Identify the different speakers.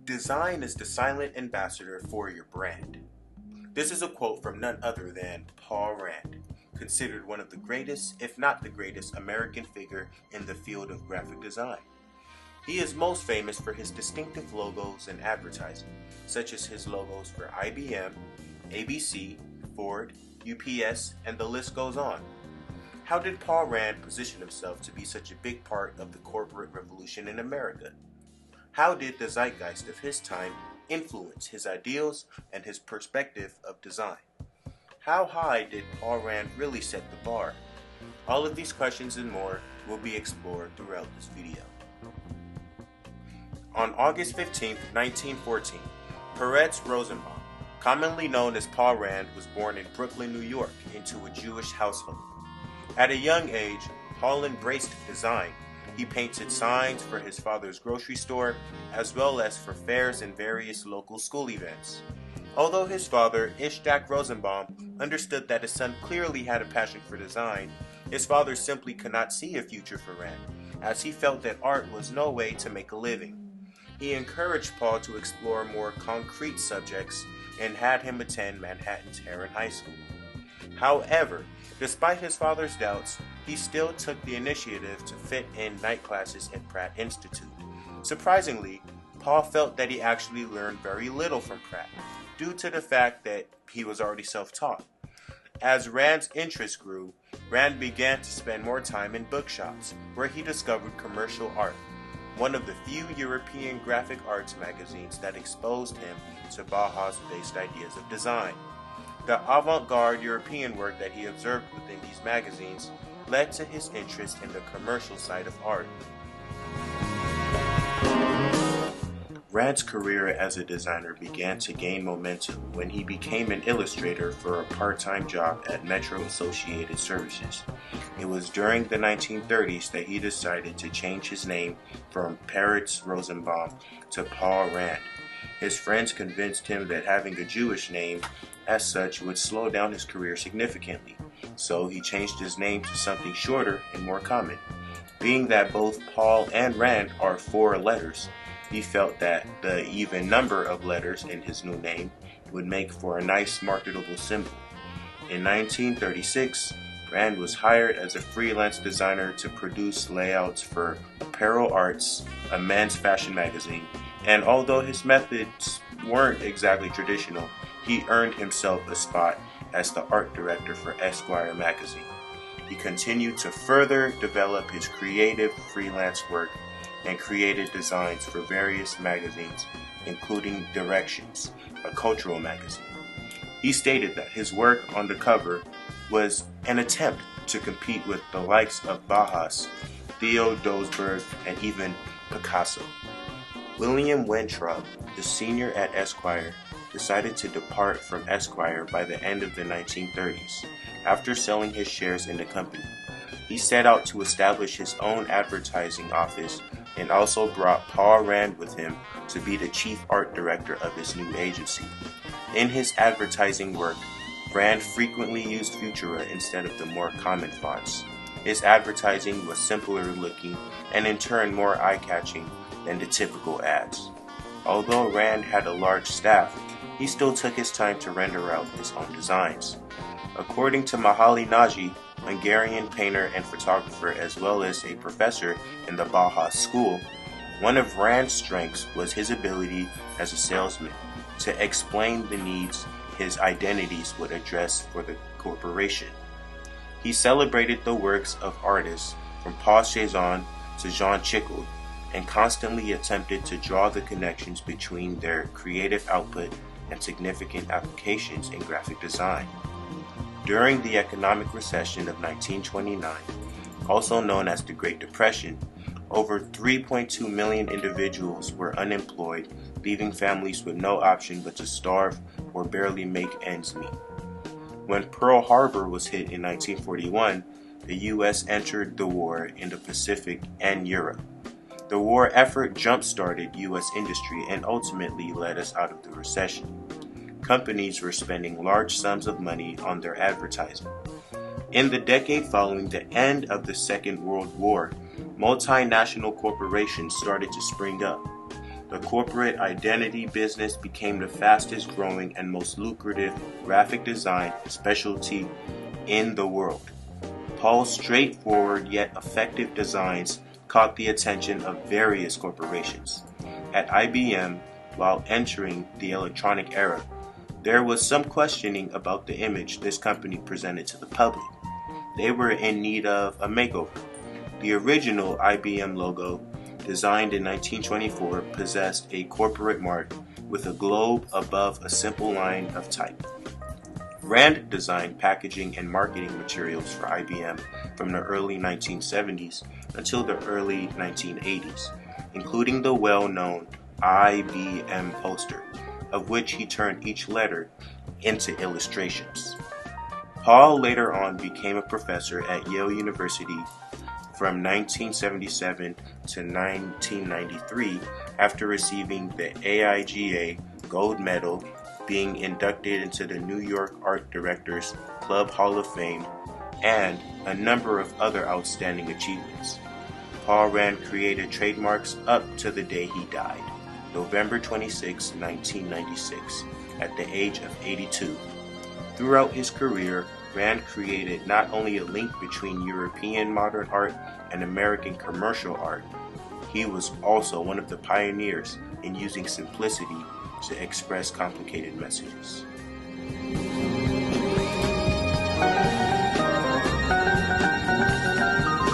Speaker 1: Design is the silent ambassador for your brand. This is a quote from none other than Paul Rand, considered one of the greatest, if not the greatest, American figure in the field of graphic design. He is most famous for his distinctive logos and advertising, such as his logos for IBM, ABC, Ford, UPS, and the list goes on. How did Paul Rand position himself to be such a big part of the corporate revolution in America? How did the zeitgeist of his time influence his ideals and his perspective of design? How high did Paul Rand really set the bar? All of these questions and more will be explored throughout this video. On August 15, 1914, Peretz Rosenbaum, commonly known as Paul Rand, was born in Brooklyn, New York, into a Jewish household. At a young age, Paul embraced design. He painted signs for his father's grocery store, as well as for fairs and various local school events. Although his father, Ishak Rosenbaum, understood that his son clearly had a passion for design, his father simply could not see a future for Rand, as he felt that art was no way to make a living. He encouraged Paul to explore more concrete subjects and had him attend Manhattan's Heron High School. However, despite his father's doubts, he still took the initiative to fit in night classes at Pratt Institute. Surprisingly, Paul felt that he actually learned very little from Pratt, due to the fact that he was already self-taught. As Rand's interest grew, Rand began to spend more time in bookshops, where he discovered Commercial Art, one of the few European graphic arts magazines that exposed him to Bauhaus-based ideas of design. The avant-garde European work that he observed within these magazines led to his interest in the commercial side of art. Rand's career as a designer began to gain momentum when he became an illustrator for a part-time job at Metro Associated Services. It was during the 1930s that he decided to change his name from Peretz Rosenbaum to Paul Rand. His friends convinced him that having a Jewish name as such would slow down his career significantly, so he changed his name to something shorter and more common. Being that both Paul and Rand are 4 letters, he felt that the even number of letters in his new name would make for a nice marketable symbol. In 1936, Rand was hired as a freelance designer to produce layouts for Apparel Arts, a men's fashion magazine, and although his methods weren't exactly traditional, he earned himself a spot as the art director for Esquire magazine. He continued to further develop his creative freelance work and created designs for various magazines, including Directions, a cultural magazine. He stated that his work on the cover was an attempt to compete with the likes of Bauhaus, Theo Dosberg, and even Picasso. William Weintraub, the senior at Esquire, decided to depart from Esquire by the end of the 1930s, after selling his shares in the company. He set out to establish his own advertising office and also brought Paul Rand with him to be the chief art director of his new agency. In his advertising work, Rand frequently used Futura instead of the more common fonts. His advertising was simpler looking and in turn more eye-catching than the typical ads. Although Rand had a large staff, he still took his time to render out his own designs. According to Mihaly Nagy, Hungarian painter and photographer as well as a professor in the Bauhaus School, one of Rand's strengths was his ability as a salesman to explain the needs his identities would address for the corporation. He celebrated the works of artists from Paul Cézanne to Jean Chickle and constantly attempted to draw the connections between their creative output and significant applications in graphic design. During the economic recession of 1929, also known as the Great Depression, over 3.2 million individuals were unemployed, leaving families with no option but to starve or barely make ends meet. When Pearl Harbor was hit in 1941, the U.S. entered the war in the Pacific and Europe. The war effort jump-started U.S. industry and ultimately led us out of the recession. Companies were spending large sums of money on their advertising. In the decade following the end of the Second World War, multinational corporations started to spring up. The corporate identity business became the fastest growing and most lucrative graphic design specialty in the world. Paul's straightforward yet effective designs caught the attention of various corporations. At IBM, while entering the electronic era, there was some questioning about the image this company presented to the public. They were in need of a makeover. The original IBM logo, designed in 1924, possessed a corporate mark with a globe above a simple line of type. Rand designed packaging and marketing materials for IBM from the early 1970s until the early 1980s, including the well-known IBM poster, of which he turned each letter into illustrations. Paul later on became a professor at Yale University from 1977 to 1993 after receiving the AIGA Gold Medal, being inducted into the New York Art Directors Club Hall of Fame, and a number of other outstanding achievements. Paul Rand created trademarks up to the day he died, November 26, 1996, at the age of 82. Throughout his career, Rand created not only a link between European modern art and American commercial art, he was also one of the pioneers in using simplicity to express complicated messages.